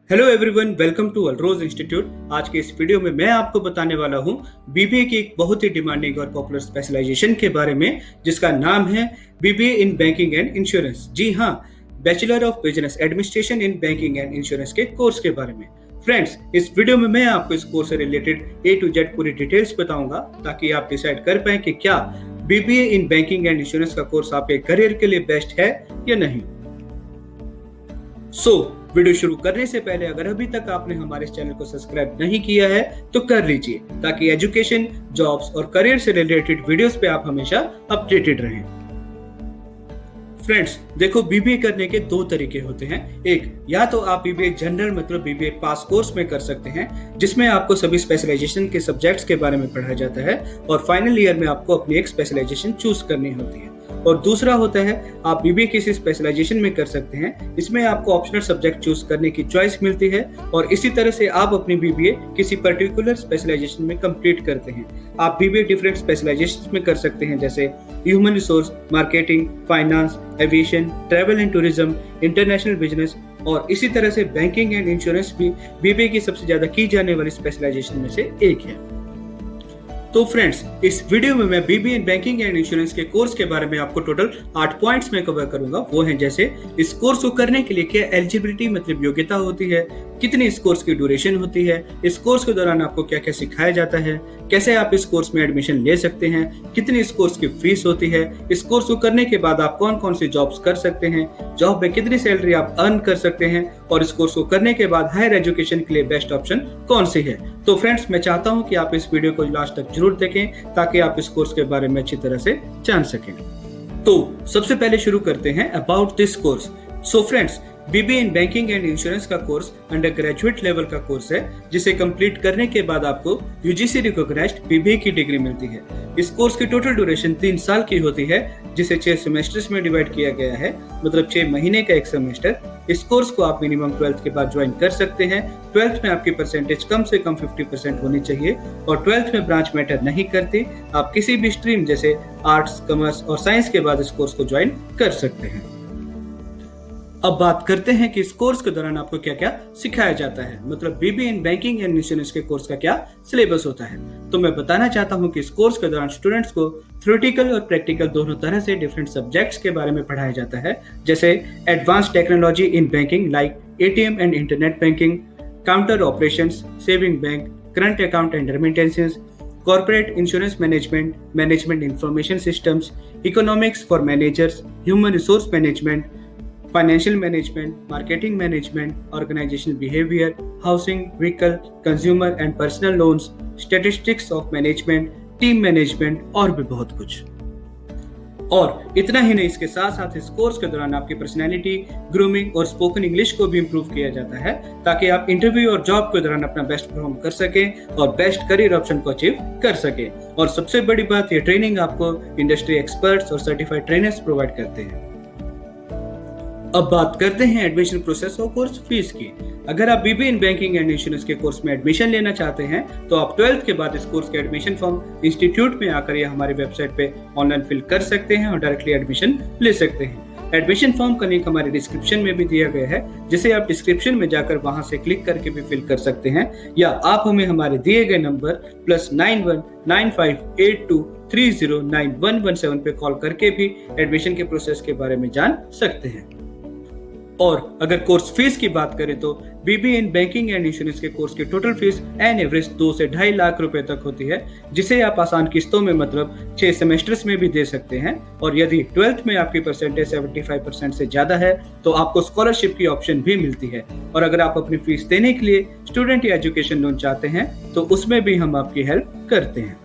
Hello everyone, welcome to अलरोज institute. आज के इस वीडियो में मैं आपको बताने वाला हूं बीबीए की एक बहुत ही डिमांडिंग और पॉपुलर स्पेशलाइजेशन के बारे में, जिसका नाम है BBA in banking and insurance. जी हाँ, bachelor of business administration in banking and insurance के कोर्स के बारे में। फ्रेंड्स, इस वीडियो में मैं आपको इस कोर्स से रिलेटेड ए टू जेड पूरी डिटेल्स बताऊंगा ताकि आप डिसाइड कर पाए कि क्या BBA in banking and insurance का कोर्स आपके करियर के लिए बेस्ट है या नहीं। वीडियो शुरू करने से पहले अगर अभी तक आपने हमारे चैनल को सब्सक्राइब नहीं किया है तो कर लीजिए, ताकि एजुकेशन, जॉब्स और करियर से रिलेटेड वीडियोस पे आप हमेशा अपडेटेड रहें। फ्रेंड्स, देखो, बीबीए करने के दो तरीके होते हैं। एक, या तो आप बीबीए जनरल मतलब बीबीए पास कोर्स में कर सकते हैं, जिसमें आपको सभी स्पेशलाइजेशन के सब्जेक्ट्स के बारे में पढ़ाया जाता है और फाइनल ईयर में आपको अपनी एक स्पेशलाइजेशन चूज करनी होती है। और दूसरा होता है, आप बीबीए किसी स्पेशलाइजेशन में कर सकते हैं, इसमें आपको ऑप्शनल सब्जेक्ट चूज करने की चॉइस मिलती है और इसी तरह से आप अपनी बीबीए किसी पर्टिकुलर स्पेशलाइजेशन में कंप्लीट करते हैं। आप बीबीए डिफरेंट स्पेशलाइजेशन में कर सकते हैं, जैसे human resource, marketing, finance, aviation, travel and tourism, international business और इसी तरह से बैंकिंग एंड इंश्योरेंस भी बीबीए की सबसे ज्यादा की जाने वाली स्पेशलाइजेशन में से एक है। तो फ्रेंड्स, इस वीडियो में मैं BBA in banking and insurance के कोर्स के बारे में आपको टोटल 8 पॉइंट्स में कवर करूंगा। वो हैं जैसे इस कोर्स को करने के लिए क्या एलिजिबिलिटी मतलब योग्यता होती है, कितनी इस कोर्स की ड्यूरेशन होती है, इस कोर्स के दौरान आपको क्या क्या सिखाया जाता है, कैसे आप इस कोर्स में एडमिशन ले सकते हैं, कितनी इस कोर्स की फीस होती है, इस कोर्स को करने के बाद आप कौन कौन सी जॉब्स कर सकते हैं, जॉब में कितनी सैलरी आप अर्न कर सकते हैं और इस कोर्स को करने के बाद हायर एजुकेशन के लिए बेस्ट ऑप्शन कौन सी है। तो फ्रेंड्स, मैं चाहता हूं कि आप इस वीडियो को लास्ट तक जरूर देखें ताकि आप इस कोर्स के बारे में अच्छी तरह से जान सकें। तो सबसे पहले शुरू करते हैं about this course. So friends, BBA in banking and insurance का कोर्स अंडर ग्रेजुएट लेवल का कोर्स है, जिसे कंप्लीट करने के बाद आपको यूजीसी रिकॉग्नाइज्ड बीबीए की डिग्री मिलती है। इस कोर्स की टोटल ड्यूरेशन 3 साल की होती है, जिसे 6 सेमेस्टर्स में डिवाइड किया गया है, मतलब 6 महीने का एक सेमेस्टर। इस कोर्स को आप मिनिमम 12th के बाद ज्वाइन कर सकते हैं। 12th में आपकी परसेंटेज कम से कम 50% होनी चाहिए और 12th में ब्रांच मैटर नहीं करती। आप किसी भी स्ट्रीम जैसे आर्ट्स, कॉमर्स और साइंस के बाद इस कोर्स को ज्वाइन कर सकते हैं। अब बात करते हैं कि इस कोर्स के दौरान आपको क्या क्या सिखाया जाता है, मतलब BBA in banking and insurance के कोर्स का क्या सिलेबस होता है। तो मैं बताना चाहता हूं कि इस कोर्स के दौरान स्टूडेंट्स को थ्योरेटिकल और प्रैक्टिकल दोनों तरह से डिफरेंट सब्जेक्ट्स के बारे में पढ़ाया जाता है, जैसे advance technology in banking like ATM and internet banking, counter operations, saving bank, current account and remittances, corporate insurance management, management information systems, economics for managers, human resource management, financial management, marketing management, organizational behavior, housing, vehicle, consumer and personal loans, statistics of management, team management और भी बहुत कुछ। और इतना ही नहीं, इसके साथ साथ इस कोर्स के दौरान आपकी पर्सनैलिटी, ग्रूमिंग और स्पोकन इंग्लिश को भी इम्प्रूव किया जाता है, ताकि आप इंटरव्यू और जॉब के दौरान अपना बेस्ट परफॉर्म कर सकें और बेस्ट करियर ऑप्शन को अचीव कर सकें। और सबसे बड़ी बात, ये ट्रेनिंग आपको इंडस्ट्री एक्सपर्ट्स और सर्टिफाइड ट्रेनर्स प्रोवाइड करते हैं। अब बात करते हैं एडमिशन प्रोसेस और कोर्स फीस की। अगर आप BBA in banking and insurance के कोर्स में एडमिशन लेना चाहते हैं तो आप 12th के बाद इस कोर्स के एडमिशन फॉर्म इंस्टीट्यूट में आकर या हमारी वेबसाइट पे ऑनलाइन फिल कर सकते हैं और डायरेक्टली एडमिशन ले सकते हैं। एडमिशन फॉर्म का लिंक हमारे डिस्क्रिप्शन में भी दिया गया है, जिसे आप डिस्क्रिप्शन में जाकर वहां से क्लिक करके भी फिल कर सकते हैं, या आप हमें हमारे दिए गए नंबर +91 9582 309117 पे कॉल करके भी एडमिशन के प्रोसेस के बारे में जान सकते हैं। और अगर कोर्स फीस की बात करें तो BBA in banking and insurance के कोर्स की टोटल फीस एन एवरेज 2 से 2.5 लाख रुपए तक होती है, जिसे आप आसान किस्तों में मतलब 6 सेमेस्टर्स में भी दे सकते हैं। और यदि 12th में आपकी परसेंटेज 75% से ज्यादा है तो आपको स्कॉलरशिप की ऑप्शन भी मिलती है। और अगर आप अपनी फीस देने के लिए स्टूडेंट या एजुकेशन लोन चाहते हैं तो उसमें भी हम आपकी हेल्प करते हैं।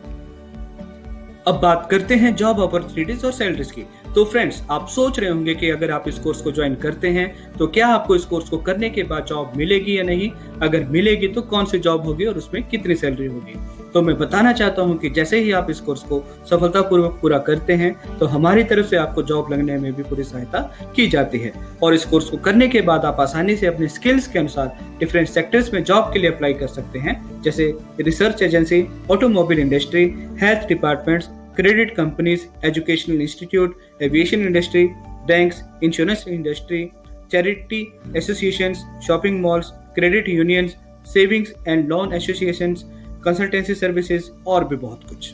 अब बात करते हैं जॉब अपॉर्चुनिटीज और सैलरीज की। तो फ्रेंड्स, आप सोच रहे होंगे कि अगर आप इस कोर्स को ज्वाइन करते हैं तो क्या आपको इस कोर्स को करने के बाद जॉब मिलेगी या नहीं, अगर मिलेगी तो कौन सी जॉब होगी और उसमें कितनी सैलरी होगी। तो मैं बताना चाहता हूं कि जैसे ही आप इस कोर्स को सफलतापूर्वक पूरा करते हैं तो हमारी तरफ से आपको जॉब लगने में भी पूरी सहायता की जाती है। और इस कोर्स को करने के बाद आप आसानी से अपने स्किल्स के अनुसार डिफरेंट सेक्टर्स में जॉब के लिए अप्लाई कर सकते हैं, जैसे research agency, automobile industry, health departments, credit companies, educational institute, aviation industry, banks, insurance industry, charity associations, shopping malls, credit unions, savings and loan associations, consultancy services और भी बहुत कुछ।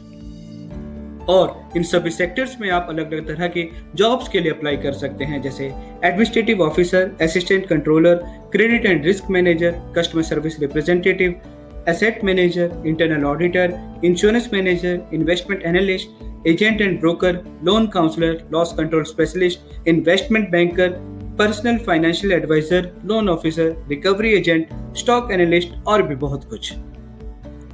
और इन सभी सेक्टर्स में आप अलग अलग तरह के जॉब्स के लिए अप्लाई कर सकते हैं, जैसे administrative officer, assistant controller, credit and risk manager, customer service representative, asset manager, internal auditor, insurance manager, investment analyst, agent and broker, loan counsellor, loss control specialist, investment banker, personal financial adviser, loan officer, recovery agent, stock analyst और भी बहुत कुछ।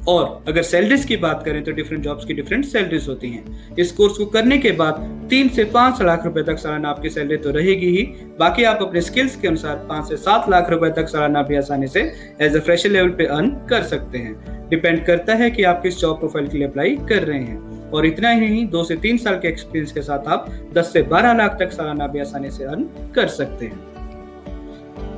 और अगर salaries की बात करें तो डिफरेंट जॉब्स की डिफरेंट सैलरीज होती हैं। इस कोर्स को करने के बाद 3 से 5 लाख रुपए तक सालाना आपकी सैलरी तो रहेगी ही, बाकी आप अपने स्किल्स के अनुसार 5 से 7 लाख रुपए तक सालाना भी आसानी से एज अ फ्रेशर लेवल पे अर्न कर सकते हैं। डिपेंड करता है कि आप किस जॉब प्रोफाइल के लिए अप्लाई कर रहे हैं। और इतना ही नहीं, 2 से 3 साल के एक्सपीरियंस के साथ आप 10 से 12 लाख तक सालाना भी आसानी से अर्न कर सकते हैं।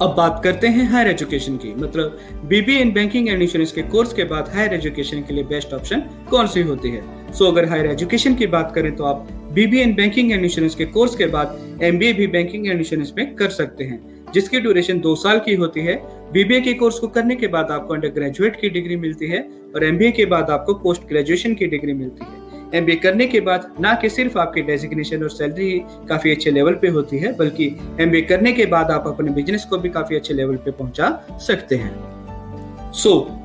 अब बात करते हैं हायर एजुकेशन की, मतलब BBA in banking and insurance के कोर्स के बाद हायर एजुकेशन के लिए बेस्ट ऑप्शन कौन सी होती है। सो अगर हायर एजुकेशन की बात करें तो आप BBA in banking and insurance के कोर्स के बाद एमबीए भी बैंकिंग एंड इंश्योरेंस में कर सकते हैं, जिसकी ड्यूरेशन 2 साल की होती है। बीबीए के कोर्स को करने के बाद आपको अंडर ग्रेजुएट की डिग्री मिलती है और एमबीए के बाद आपको पोस्ट ग्रेजुएशन की डिग्री मिलती है। एमबीए करने के बाद ना कि सिर्फ आपकी डेजिग्नेशन और सैलरी काफी अच्छे लेवल पे होती है, बल्कि एमबीए करने के बाद आप अपने बिजनेस को भी काफी अच्छे लेवल पे पहुंचा सकते हैं।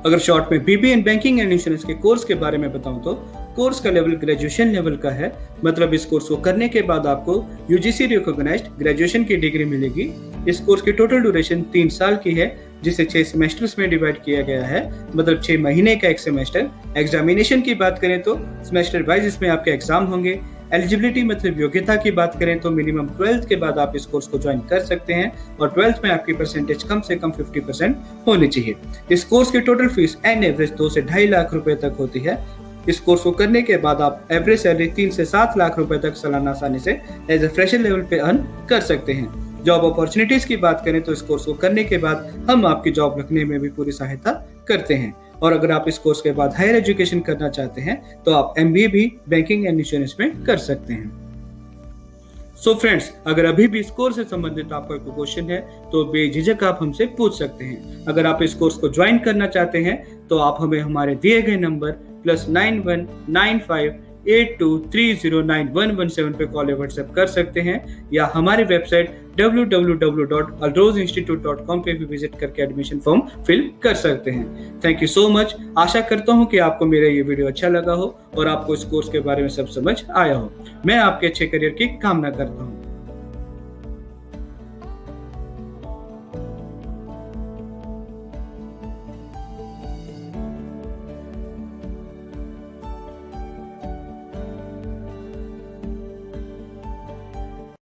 अगर शॉर्ट में BBA in banking and insurance के कोर्स के बारे में बताऊं तो कोर्स का लेवल ग्रेजुएशन लेवल का है, मतलब इस कोर्स को करने के बाद आपको यूजीसी रिकॉग्नाइज्ड ग्रेजुएशन की डिग्री मिलेगी। इस कोर्स की टोटल ड्यूरेशन 3 साल की है, जिसे 6 सेमेस्टर्स में डिवाइड किया गया है, मतलब 6 महीने का एक सेमेस्टर। एग्जामिनेशन की बात करें तो सेमेस्टर वाइज इसमें आपके एग्जाम होंगे। एलिजिबिलिटी मतलब योग्यता की बात करें तो मिनिमम 12th के बाद आप इस कोर्स को ज्वाइन कर सकते हैं और 12th में आपकी परसेंटेज कम से कम 50% होनी चाहिए। इस कोर्स की टोटल फीस एन एवरेज 2 से 2.5 लाख रुपए तक होती है। इस कोर्स को करने के बाद आप एवरेज सैलरी 3 से 7 लाख रुपए तक सालाना आसानी से एज अ फ्रेशर लेवल पे अर्न कर सकते हैं। जॉब अपॉर्चुनिटीज की बात करें तो इस कोर्स को करने के बाद हम आपकी जॉब रखने में भी पूरी सहायता करते हैं। और अगर आप इस कोर्स के बाद हायर एजुकेशन करना चाहते हैं तो आप एमबीए भी बैंकिंग एंड इंश्योरेंस में कर सकते हैं। सो फ्रेंड्स, अगर अभी भी इस कोर्स से संबंधित आपका कोई क्वेश्चन है तो बेझिझक आप हमसे पूछ सकते हैं। अगर आप इस कोर्स को ज्वाइन करना चाहते हैं तो आप हमें हमारे दिए गए नंबर +91 95 82309117 पे कॉल या व्हाट्सएप कर सकते हैं, या हमारी वेबसाइट www.alroseinstitute.com पे भी विजिट करके एडमिशन फॉर्म फिल कर सकते हैं। Thank you so much. आशा करता हूँ कि आपको मेरा ये वीडियो अच्छा लगा हो और आपको इस कोर्स के बारे में सब समझ आया हो। मैं आपके अच्छे करियर की कामना करता हूँ।